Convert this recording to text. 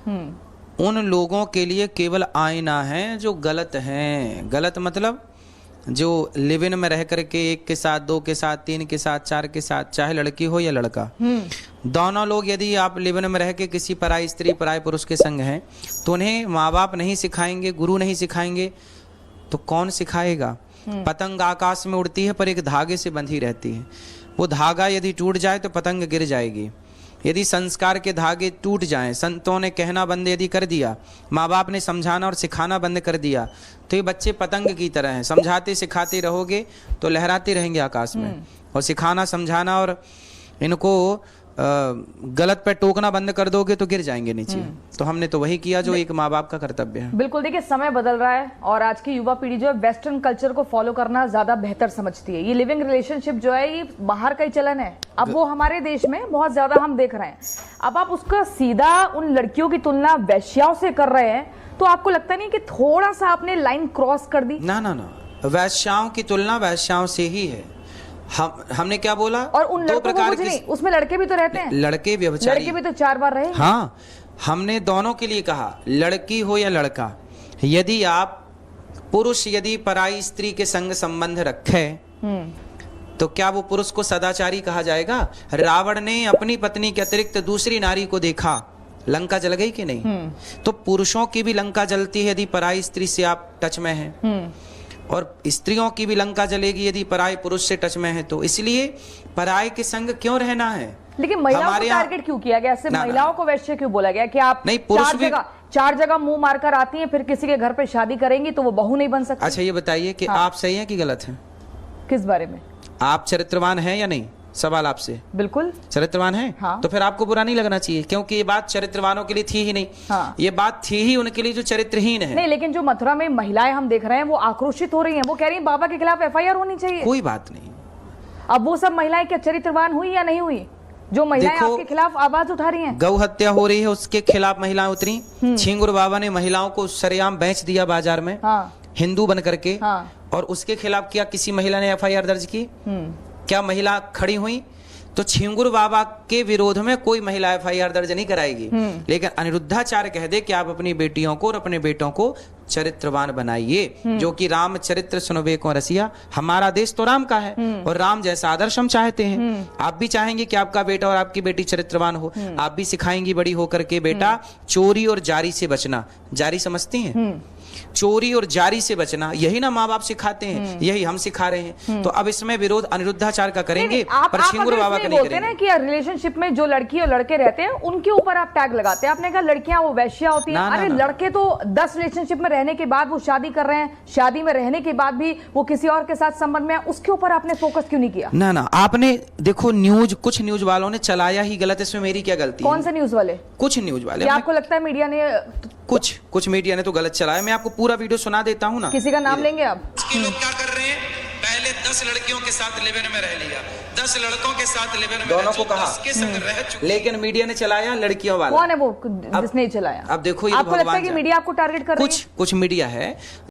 उन लोगों के लिए केवल आईना है जो गलत हैं। गलत मतलब जो लिव इन में रह करके एक के साथ, दो के साथ, तीन के साथ, चार के साथ, चाहे लड़की हो या लड़का, दोनों लोग यदि आप लिव इन में रह के किसी पराई स्त्री पराई पुरुष के संग हैं तो उन्हें माँ बाप नहीं सिखाएंगे, गुरु नहीं सिखाएंगे तो कौन सिखाएगा। पतंग आकाश में उड़ती है पर एक धागे से बंधी रहती है। वो धागा यदि टूट जाए तो पतंग गिर जाएगी। यदि संस्कार के धागे टूट जाएं, संतों ने कहना बंद यदि कर दिया, माँ बाप ने समझाना और सिखाना बंद कर दिया, तो ये बच्चे पतंग की तरह हैं। समझाते सिखाते रहोगे तो लहराते रहेंगे आकाश में, और सिखाना समझाना और इनको गलत पे टोकना बंद कर दोगे तो गिर जाएंगे नीचे। तो हमने तो वही किया जो एक माँ बाप का कर्तव्य है। बिल्कुल, देखिए समय बदल रहा है और आज की युवा पीढ़ी जो है वेस्टर्न कल्चर को फॉलो करना ज्यादा बेहतर समझती है। ये लिविंग रिलेशनशिप जो है ये बाहर का ही चलन है, अब वो हमारे देश में बहुत ज्यादा हम देख रहे हैं। अब आप उसका सीधा उन लड़कियों की तुलना वैश्याओं से कर रहे हैं तो आपको लगता नहीं कि थोड़ा सा आपने लाइन क्रॉस कर दी? ना ना ना, वैश्याओं की तुलना वैश्याओं से ही है। हमने क्या बोला? और उन दो प्रकार की, उसमें लड़के भी तो रहते हैं, लड़के व्यभिचारी, लड़के भी तो 4 बार रहे। हाँ, हमने दोनों के लिए कहा, लड़की हो या लड़का, यदि आप पुरुष यदि पराई स्त्री के संग संबंध रखे तो क्या वो पुरुष को सदाचारी कहा जाएगा? रावण ने अपनी पत्नी के अतिरिक्त दूसरी नारी को देखा, लंका जल गई कि नहीं? तो पुरुषों की भी लंका जलती है यदि पराई स्त्री से आप टच में हैं, और स्त्रियों की भी लंका जलेगी यदि पराई पुरुष से टच में है। तो इसलिए पराई के संग क्यों रहना है? लेकिन महिलाओं को टारगेट क्यों किया गया? सिर्फ महिलाओं को वैश्य क्यों बोला गया कि आप नहीं, पुरुष भी 4 जगह मुंह मारकर आती हैं, फिर किसी के घर पे शादी करेंगी तो वो बहू नहीं बन सकती? अच्छा ये बताइए कि आप सही हैं कि गलत हैं? किस बारे में? आप चरित्रवान हैं या नहीं? सवाल आपसे। बिल्कुल चरित्रवान है। हाँ। तो फिर आपको बुरा नहीं लगना चाहिए, क्योंकि ये बात चरित्रवानों के लिए थी ही नहीं। हाँ। ये बात थी ही उनके लिए जो चरित्रहीन है। नहीं, लेकिन जो मथुरा में महिलाएं हम देख रहे हैं वो आक्रोशित हो रही हैं, वो कह रही हैं बाबा के खिलाफ FIR होनी चाहिए। कोई बात नहीं। अब वो सब महिलाएं क्या चरित्रवान हुई या नहीं हुई जो महिलाएं आपके खिलाफ आवाज उठा रही हैं? गौ हत्या हो रही है, उसके खिलाफ महिलाएं उतरी। छिंगुर बाबा ने महिलाओं को सरेआम बेच दिया बाजार में, हिंदू बन करके, और उसके खिलाफ क्या किसी महिला ने FIR दर्ज की? क्या महिला खड़ी हुई? तो छिंगुर बाबा के विरोध में कोई महिला FIR दर्ज नहीं कराएगी, लेकिन अनिरुद्धाचार्य कह दे कि आप अपनी बेटियों को और अपने बेटों को चरित्रवान बनाइए, जो कि राम चरित्र सुनबे को रसिया। हमारा देश तो राम का है और राम जैसा आदर्श हम चाहते हैं। आप भी चाहेंगे कि आपका बेटा और आपकी बेटी चरित्रवान हो। आप भी सिखाएंगी बड़ी होकर के बेटा चोरी और जारी से बचना। जारी समझती हैं? चोरी और जारी से बचना, यही ना माँ बाप सिखाते हैं, यही हम सिखा रहे हैं। तो अब इसमें विरोध अनिरुद्धाचार्य का करेंगे, पर छिंगुर बाबा का नहीं करेंगे। ना कि रिलेशनशिप में जो लड़की और लड़के रहते हैं उनके ऊपर आप टैग लगाते हैं। आपने कहा लड़कियां वो वैश्या होती हैं। अरे लड़के तो 10 रिलेशनशिप में रहने के बाद वो शादी कर रहे हैं, शादी में रहने के बाद भी वो किसी और के साथ संबंध में है, उसके ऊपर आपने फोकस क्यों नहीं किया? ना ना, आपने देखो न्यूज, कुछ न्यूज वालों ने चलाया ही गलत, इसमें मेरी क्या गलती? कौन से न्यूज वाले? कुछ न्यूज वाले। आपको लगता है मीडिया ने कुछ मीडिया ने तो गलत चलाया। मैं आपको पूरा वीडियो सुना देता हूँ ना। किसी का नाम लेंगे आप? लोग क्या कर रहे हैं, पहले 10 लड़कियों के साथ लिव इन में रह लिया, 10 लड़कों के साथ लिव इन में दोनों को कहा, लेकिन मीडिया ने चलाया लड़कियों वाला। कौन है वो जिसने चलाया? अब देखो, आपको लगता है कि मीडिया आपको टारगेट कर रही है? कुछ मीडिया है